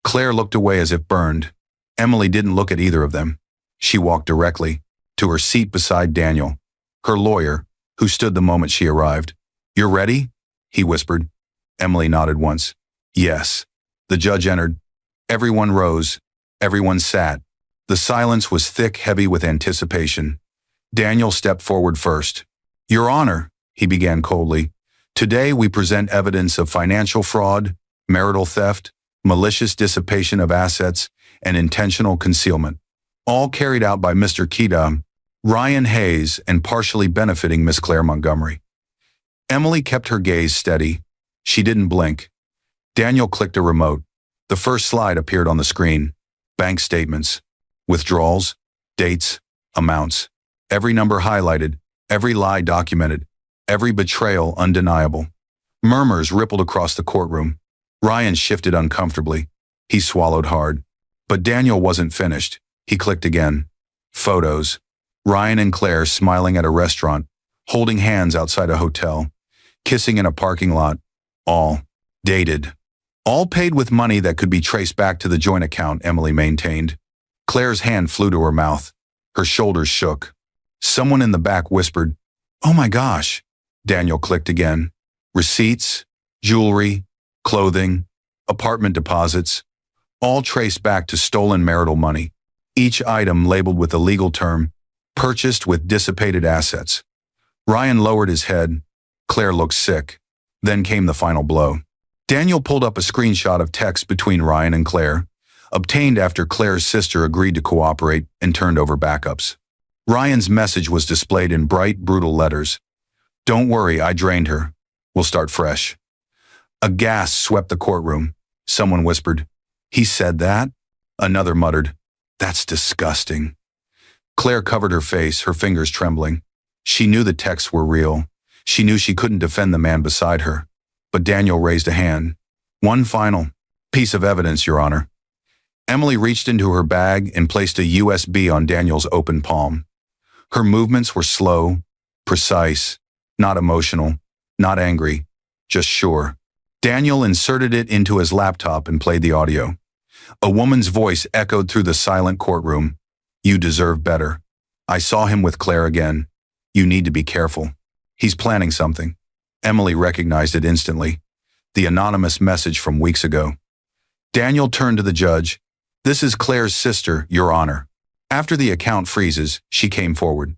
Claire looked away as if burned. Emily didn't look at either of them. She walked directly to her seat beside Daniel, her lawyer, who stood the moment she arrived. "You're ready?" he whispered. Emily nodded once. "Yes." The judge entered. Everyone rose. Everyone sat. The silence was thick, heavy with anticipation. Daniel stepped forward first. "Your Honor," he began coldly, "today we present evidence of financial fraud, marital theft, malicious dissipation of assets, and intentional concealment, all carried out by Mr. Kida, Ryan Hayes, and partially benefiting Miss Claire Montgomery." Emily kept her gaze steady. She didn't blink. Daniel clicked a remote. The first slide appeared on the screen. Bank statements, withdrawals, dates, amounts. Every number highlighted, every lie documented, every betrayal undeniable. Murmurs rippled across the courtroom. Ryan shifted uncomfortably. He swallowed hard. But Daniel wasn't finished. He clicked again. Photos. Ryan and Claire smiling at a restaurant, holding hands outside a hotel, kissing in a parking lot. All dated. All paid with money that could be traced back to the joint account, Emily maintained. Claire's hand flew to her mouth. Her shoulders shook. Someone in the back whispered, "Oh my gosh." Daniel clicked again. Receipts, jewelry, clothing, apartment deposits, all traced back to stolen marital money. Each item labeled with a legal term, purchased with dissipated assets. Ryan lowered his head. Claire looked sick. Then came the final blow. Daniel pulled up a screenshot of text between Ryan and Claire, obtained after Claire's sister agreed to cooperate and turned over backups. Ryan's message was displayed in bright, brutal letters. "Don't worry, I drained her. We'll start fresh." A gasp swept the courtroom. Someone whispered, "He said that?" Another muttered, "That's disgusting." Claire covered her face, her fingers trembling. She knew the texts were real. She knew she couldn't defend the man beside her. But Daniel raised a hand. "One final piece of evidence, Your Honor." Emily reached into her bag and placed a USB on Daniel's open palm. Her movements were slow, precise, not emotional, not angry, just sure. Daniel inserted it into his laptop and played the audio. A woman's voice echoed through the silent courtroom. "You deserve better. I saw him with Claire again. You need to be careful. He's planning something." Emily recognized it instantly. The anonymous message from weeks ago. Daniel turned to the judge. "This is Claire's sister, Your Honor." After the account freezes, she came forward.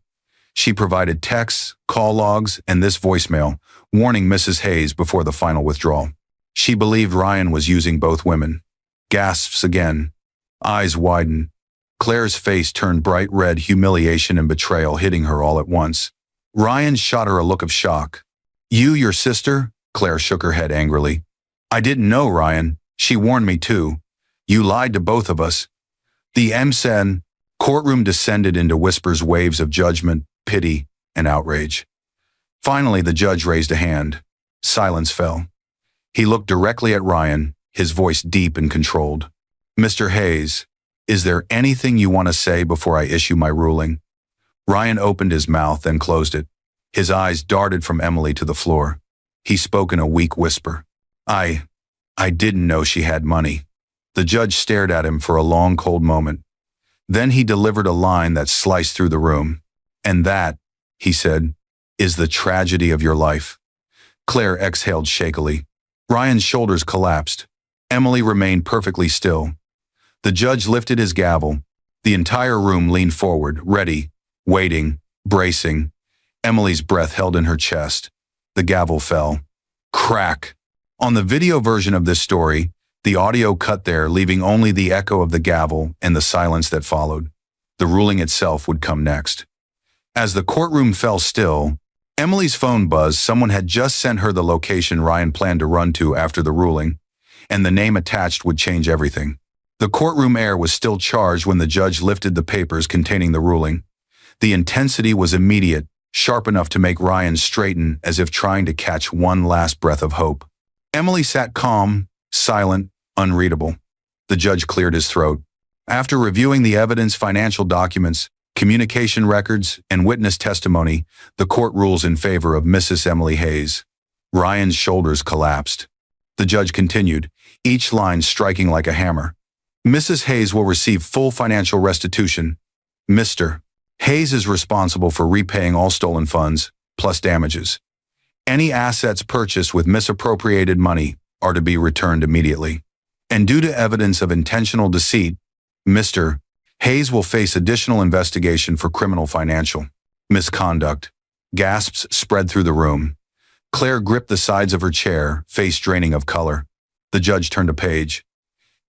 She provided texts, call logs, and this voicemail, warning Mrs. Hayes before the final withdrawal. She believed Ryan was using both women. Gasps again. Eyes widened. Claire's face turned bright red, humiliation and betrayal hitting her all at once. Ryan shot her a look of shock. "You, your sister?" Claire shook her head angrily. "I didn't know, Ryan. She warned me too. You lied to both of us." The MSN courtroom descended into whispers, waves of judgment, pity, and outrage. Finally, the judge raised a hand. Silence fell. He looked directly at Ryan, his voice deep and controlled. "Mr. Hayes, is there anything you want to say before I issue my ruling?" Ryan opened his mouth, then closed it. His eyes darted from Emily to the floor. He spoke in a weak whisper. I didn't know she had money." The judge stared at him for a long, cold moment. Then he delivered a line that sliced through the room. "And that," he said, "is the tragedy of your life." Claire exhaled shakily. Ryan's shoulders collapsed. Emily remained perfectly still. The judge lifted his gavel. The entire room leaned forward, ready, waiting, bracing. Emily's breath held in her chest. The gavel fell. Crack. On the video version of this story, the audio cut there, leaving only the echo of the gavel and the silence that followed. The ruling itself would come next. As the courtroom fell still, Emily's phone buzzed. Someone had just sent her the location Ryan planned to run to after the ruling, and the name attached would change everything. The courtroom air was still charged when the judge lifted the papers containing the ruling. The intensity was immediate, sharp enough to make Ryan straighten as if trying to catch one last breath of hope. Emily sat calm, silent, unreadable. The judge cleared his throat. After reviewing the evidence, financial documents, communication records, and witness testimony, the court rules in favor of Mrs. Emily Hayes. Ryan's shoulders collapsed. The judge continued, each line striking like a hammer. Mrs. Hayes will receive full financial restitution. Mr. Hayes is responsible for repaying all stolen funds, plus damages. Any assets purchased with misappropriated money are to be returned immediately. And due to evidence of intentional deceit, Mr. Hayes will face additional investigation for criminal financial misconduct. Gasps spread through the room. Claire gripped the sides of her chair, face draining of color. The judge turned a page.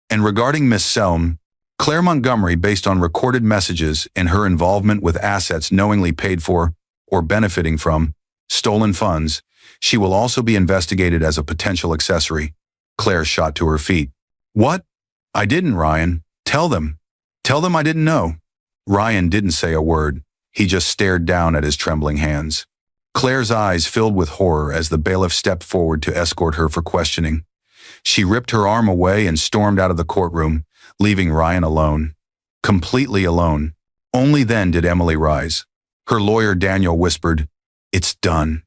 And regarding Miss Selm, Claire Montgomery, based on recorded messages and her involvement with assets knowingly paid for or benefiting from stolen funds, she will also be investigated as a potential accessory. Claire shot to her feet. What? I didn't, Ryan. Tell them. Tell them I didn't know. Ryan didn't say a word. He just stared down at his trembling hands. Claire's eyes filled with horror as the bailiff stepped forward to escort her for questioning. She ripped her arm away and stormed out of the courtroom, leaving Ryan alone. Completely alone. Only then did Emily rise. Her lawyer Daniel whispered, "It's done."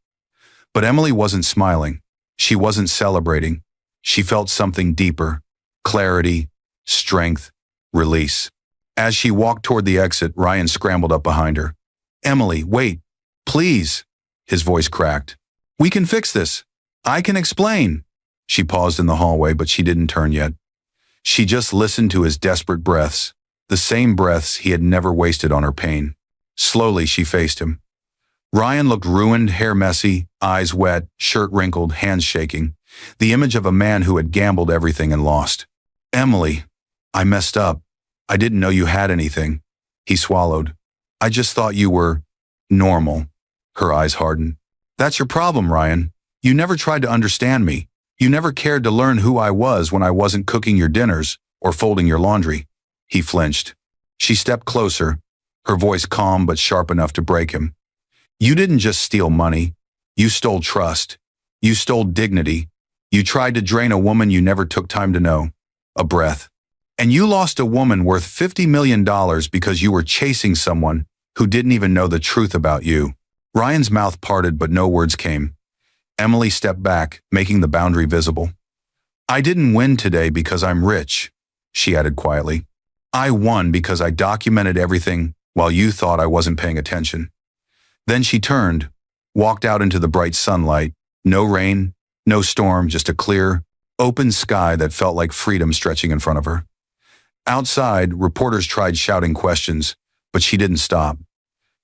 But Emily wasn't smiling. She wasn't celebrating. She felt something deeper. Clarity, strength, release. As she walked toward the exit, Ryan scrambled up behind her. "Emily, wait. Please." His voice cracked. "We can fix this. I can explain." She paused in the hallway, but she didn't turn yet. She just listened to his desperate breaths, the same breaths he had never wasted on her pain. Slowly, she faced him. Ryan looked ruined, hair messy, eyes wet, shirt wrinkled, hands shaking. The image of a man who had gambled everything and lost. "Emily, I messed up. I didn't know you had anything." He swallowed. "I just thought you were normal." Her eyes hardened. "That's your problem, Ryan. You never tried to understand me. You never cared to learn who I was when I wasn't cooking your dinners or folding your laundry." He flinched. She stepped closer, her voice calm but sharp enough to break him. "You didn't just steal money. You stole trust. You stole dignity. You tried to drain a woman you never took time to know. A breath. And you lost a woman worth $50 million because you were chasing someone who didn't even know the truth about you." Ryan's mouth parted, but no words came. Emily stepped back, making the boundary visible. "I didn't win today because I'm rich," she added quietly. "I won because I documented everything while you thought I wasn't paying attention." Then she turned, walked out into the bright sunlight. No rain, no storm, just a clear, open sky that felt like freedom stretching in front of her. Outside, reporters tried shouting questions, but she didn't stop.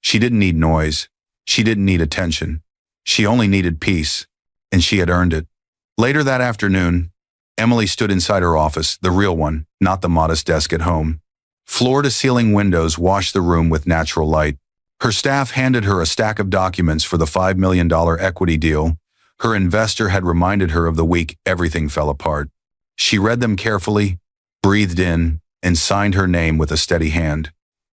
She didn't need noise. She didn't need attention. She only needed peace, and she had earned it. Later that afternoon, Emily stood inside her office, the real one, not the modest desk at home. Floor-to-ceiling windows washed the room with natural light. Her staff handed her a stack of documents for the $5 million equity deal. Her investor had reminded her of the week everything fell apart. She read them carefully, breathed in, and signed her name with a steady hand.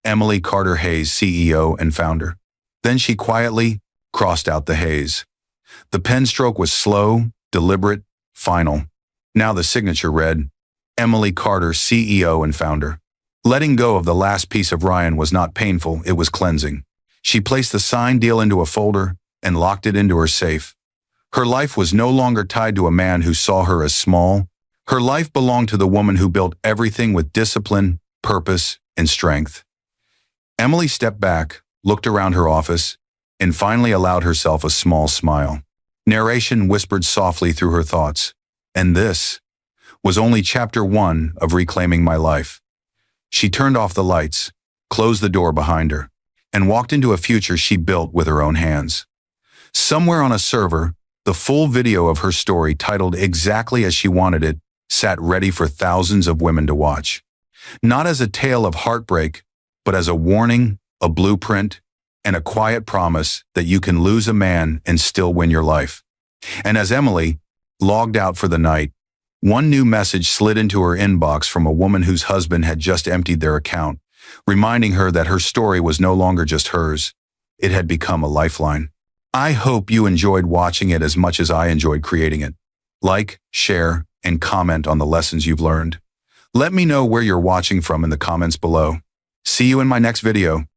Emily Carter Hayes, CEO and founder. Then she quietly crossed out the Hayes. The pen stroke was slow, deliberate, final. Now the signature read, Emily Carter, CEO and founder. Letting go of the last piece of Ryan was not painful, it was cleansing. She placed the signed deal into a folder and locked it into her safe. Her life was no longer tied to a man who saw her as small. Her life belonged to the woman who built everything with discipline, purpose, and strength. Emily stepped back, looked around her office, and finally allowed herself a small smile. Narration whispered softly through her thoughts. And this was only chapter 1 of Reclaiming My Life. She turned off the lights, closed the door behind her, and walked into a future she built with her own hands. Somewhere on a server, the full video of her story, titled exactly as she wanted it, sat ready for thousands of women to watch. Not as a tale of heartbreak, but as a warning, a blueprint, and a quiet promise that you can lose a man and still win your life. And as Emily logged out for the night, one new message slid into her inbox from a woman whose husband had just emptied their account, reminding her that her story was no longer just hers. It had become a lifeline. I hope you enjoyed watching it as much as I enjoyed creating it. Like, share, and comment on the lessons you've learned. Let me know where you're watching from in the comments below. See you in my next video.